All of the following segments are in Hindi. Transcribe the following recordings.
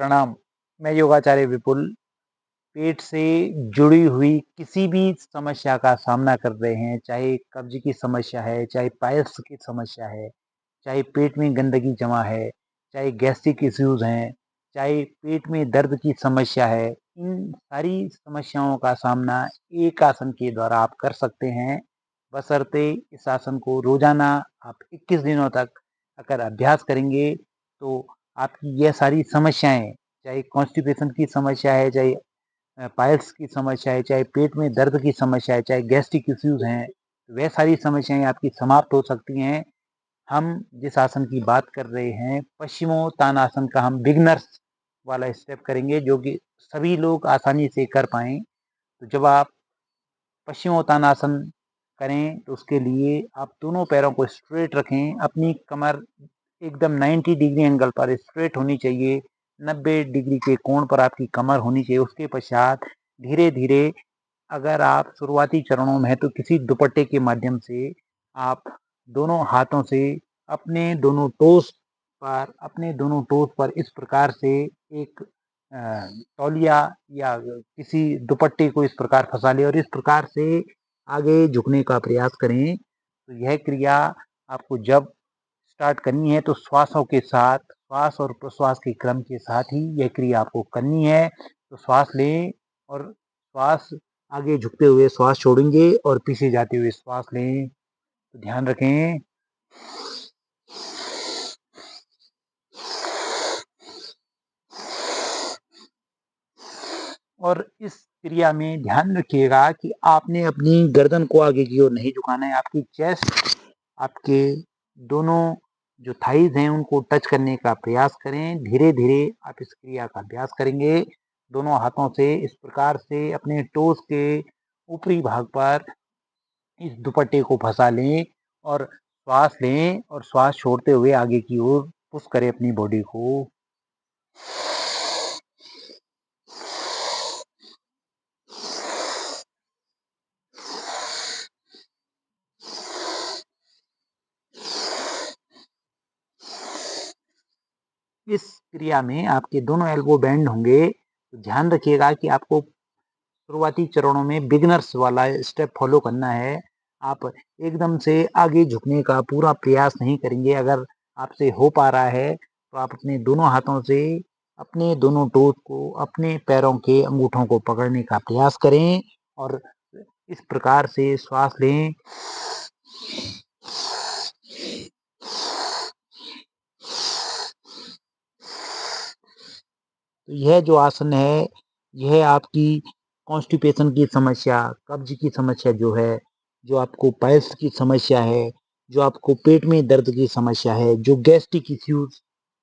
प्रणाम। मैं योगाचार्य विपुल। पेट से जुड़ी हुई किसी भी समस्या का सामना कर रहे हैं, चाहे कब्ज की समस्या है, चाहे पाइल्स की समस्या है, चाहे पेट में गंदगी जमा है, चाहे गैस्ट्रिक इश्यूज हैं, चाहे पेट में दर्द की समस्या है, इन सारी समस्याओं का सामना एक आसन के द्वारा आप कर सकते हैं। बशर्ते इस आसन को रोजाना आप 21 दिनों तक अगर अभ्यास करेंगे तो आपकी यह सारी समस्याएं, चाहे कॉन्स्टिपेशन की समस्या है, चाहे पाइल्स की समस्या है, चाहे पेट में दर्द की समस्या है, चाहे गैस्ट्रिक इश्यूज हैं, वह सारी समस्याएं आपकी समाप्त हो सकती हैं। हम जिस आसन की बात कर रहे हैं, पश्चिमोत्तानासन का हम बिगनर्स वाला स्टेप करेंगे, जो कि सभी लोग आसानी से कर पाएँ। तो जब आप पश्चिमोत्तानासन करें तो उसके लिए आप दोनों पैरों को स्ट्रेट रखें, अपनी कमर एकदम 90 डिग्री एंगल पर स्ट्रेट होनी चाहिए, 90 डिग्री के कोण पर आपकी कमर होनी चाहिए। उसके पश्चात धीरे-धीरे अगर आप शुरुआती चरणों में हैं तो किसी दुपट्टे के माध्यम से आप दोनों हाथों से अपने दोनों टोस पर इस प्रकार से एक तौलिया या किसी दुपट्टे को इस प्रकार फंसा लें और इस प्रकार से आगे झुकने का प्रयास करें। तो यह क्रिया आपको जब स्टार्ट करनी है तो श्वास और प्रश्वास के क्रम के साथ ही यह क्रिया आपको करनी है। तो श्वास लें और श्वास आगे झुकते हुए श्वास छोड़ेंगे और पीछे जाते हुए श्वास लें। तो ध्यान रखें। और इस क्रिया में ध्यान रखिएगा कि आपने अपनी गर्दन को आगे की ओर नहीं झुकाना है। आपकी चेस्ट, आपके दोनों जो थाइज हैं उनको टच करने का प्रयास करें। धीरे धीरे आप इस क्रिया का अभ्यास करेंगे। दोनों हाथों से इस प्रकार से अपने टोस के ऊपरी भाग पर इस दुपट्टे को फंसा लें और श्वास लें और श्वास छोड़ते हुए आगे की ओर पुश करें अपनी बॉडी को। इस क्रिया में आपके दोनों एल्बो बेंड होंगे। तो ध्यान रखिएगा कि आपको शुरुआती चरणों में बिगिनर्स वाला स्टेप फॉलो करना है। आप एकदम से आगे झुकने का पूरा प्रयास नहीं करेंगे। अगर आपसे हो पा रहा है तो आप अपने दोनों हाथों से अपने दोनों टोस को अपने पैरों के अंगूठों को पकड़ने का प्रयास करें और इस प्रकार से श्वास लें। तो यह जो आसन है, यह आपकी कॉन्स्टिपेशन की समस्या, कब्ज की समस्या जो है, जो आपको पाइल्स की समस्या है, जो आपको पेट में दर्द की समस्या है, जो गैस्ट्रिक इश्यूज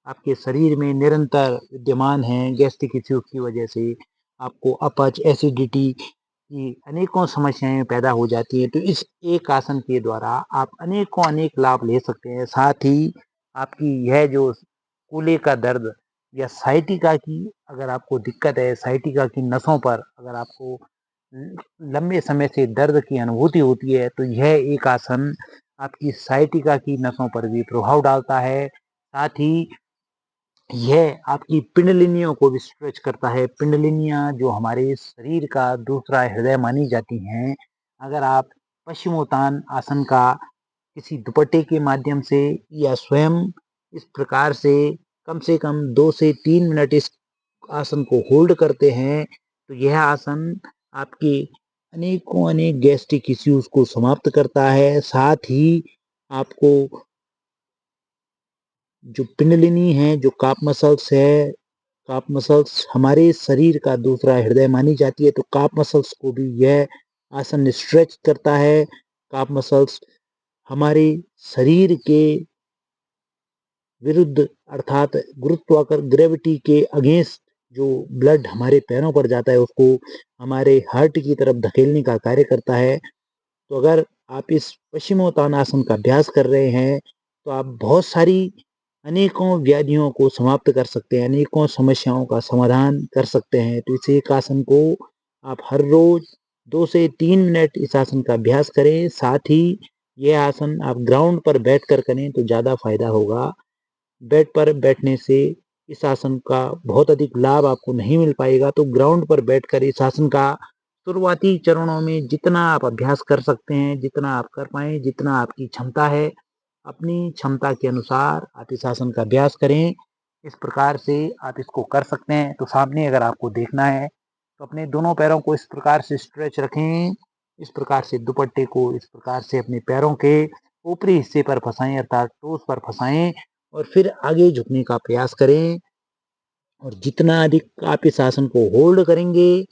आपके शरीर में निरंतर विद्यमान हैं, गैस्ट्रिक इश्यूज की वजह से आपको अपच, एसिडिटी की अनेकों समस्याएं पैदा हो जाती हैं। तो इस एक आसन के द्वारा आप अनेकों अनेक लाभ ले सकते हैं। साथ ही आपकी यह जो कूल्हे का दर्द या साइटिका की अगर आपको दिक्कत है, साइटिका की नसों पर अगर आपको लंबे समय से दर्द की अनुभूति होती है तो यह एक आसन आपकी साइटिका की नसों पर भी प्रभाव डालता है। साथ ही यह आपकी पिंडलिनियों को भी स्ट्रेच करता है। पिंडलिनियां जो हमारे शरीर का दूसरा हृदय मानी जाती हैं। अगर आप पश्चिमोत्तान आसन का किसी दुपट्टे के माध्यम से या स्वयं इस प्रकार से कम 2 से 3 मिनट इस आसन को होल्ड करते हैं तो यह आसन आपके अनेकों अनेक गैस्ट्रिक इश्यूज को समाप्त करता है। साथ ही आपको जो पिंडलिनी है, जो काफ मसल्स है, काफ मसल्स हमारे शरीर का दूसरा हृदय मानी जाती है, तो काफ मसल्स को भी यह आसन स्ट्रेच करता है। काफ मसल्स हमारे शरीर के विरुद्ध अर्थात गुरुत्वाकर्षण ग्रेविटी के अगेंस्ट जो ब्लड हमारे पैरों पर जाता है उसको हमारे हार्ट की तरफ धकेलने का कार्य करता है। तो अगर आप इस पश्चिमोत्तानासन का अभ्यास कर रहे हैं तो आप बहुत सारी अनेकों व्याधियों को समाप्त कर सकते हैं, अनेकों समस्याओं का समाधान कर सकते हैं। तो इस एक आसन को आप हर रोज 2 से 3 मिनट इस आसन का अभ्यास करें। साथ ही यह आसन आप ग्राउंड पर बैठकर करें तो ज़्यादा फायदा होगा। बेड पर बैठने से इस आसन का बहुत अधिक लाभ आपको नहीं मिल पाएगा, तो ग्राउंड पर बैठकर इस आसन का शुरुआती चरणों में जितना आप अभ्यास कर सकते हैं, जितना आप कर पाएँ, जितना आपकी क्षमता है, अपनी क्षमता के अनुसार आप इस आसन का अभ्यास करें। इस प्रकार से आप इसको कर सकते हैं। तो सामने अगर आपको देखना है, तो अपने दोनों पैरों को इस प्रकार से स्ट्रेच रखें, इस प्रकार से दुपट्टे को इस प्रकार से अपने पैरों के ऊपरी हिस्से पर फँसाएँ, अर्थात टोस पर फँसाएँ और फिर आगे झुकने का प्रयास करें। और जितना अधिक आप इस आसन को होल्ड करेंगे,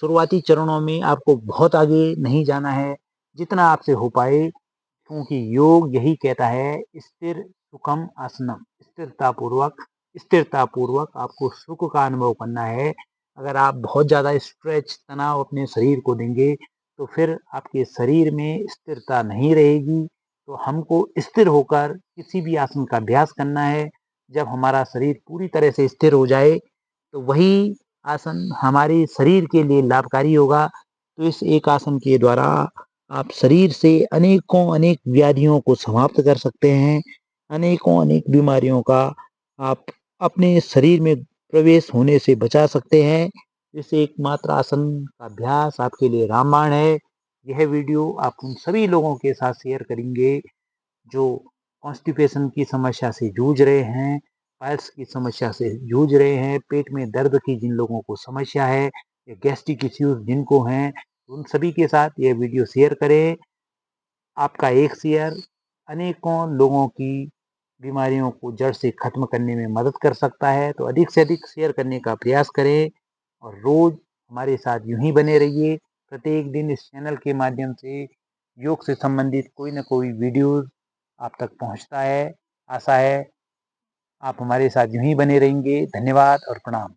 शुरुआती चरणों में आपको बहुत आगे नहीं जाना है, जितना आपसे हो पाए, क्योंकि योग यही कहता है स्थिर सुखम आसनम, स्थिरता पूर्वक आपको सुख का अनुभव करना है। अगर आप बहुत ज़्यादा स्ट्रेच तनाव अपने शरीर को देंगे, तो फिर आपके शरीर में स्थिरता नहीं रहेगी। तो हमको स्थिर होकर किसी भी आसन का अभ्यास करना है। जब हमारा शरीर पूरी तरह से स्थिर हो जाए, तो वही आसन हमारे शरीर के लिए लाभकारी होगा। तो इस एक आसन के द्वारा आप शरीर से अनेकों अनेक व्याधियों को समाप्त कर सकते हैं। अनेकों अनेक बीमारियों का आप अपने शरीर में प्रवेश होने से बचा सकते हैं। इस एकमात्र आसन का अभ्यास आपके लिए रामबाण है। यह वीडियो आप उन सभी लोगों के साथ शेयर करेंगे जो कॉन्स्टिपेशन की समस्या से जूझ रहे हैं, पाइल्स की समस्या से जूझ रहे हैं, पेट में दर्द की जिन लोगों को समस्या है या गैस्ट्रिक इश्यूज जिनको हैं, उन सभी के साथ यह वीडियो शेयर करें। आपका एक शेयर अनेकों लोगों की बीमारियों को जड़ से खत्म करने में मदद कर सकता है। तो अधिक से अधिक शेयर करने का प्रयास करें और रोज़ हमारे साथ यूं ही बने रहिए। प्रत्येक दिन इस चैनल के माध्यम से योग से संबंधित कोई ना कोई वीडियोज़ आप तक पहुंचता है। आशा है आप हमारे साथ यूं ही बने रहेंगे। धन्यवाद और प्रणाम।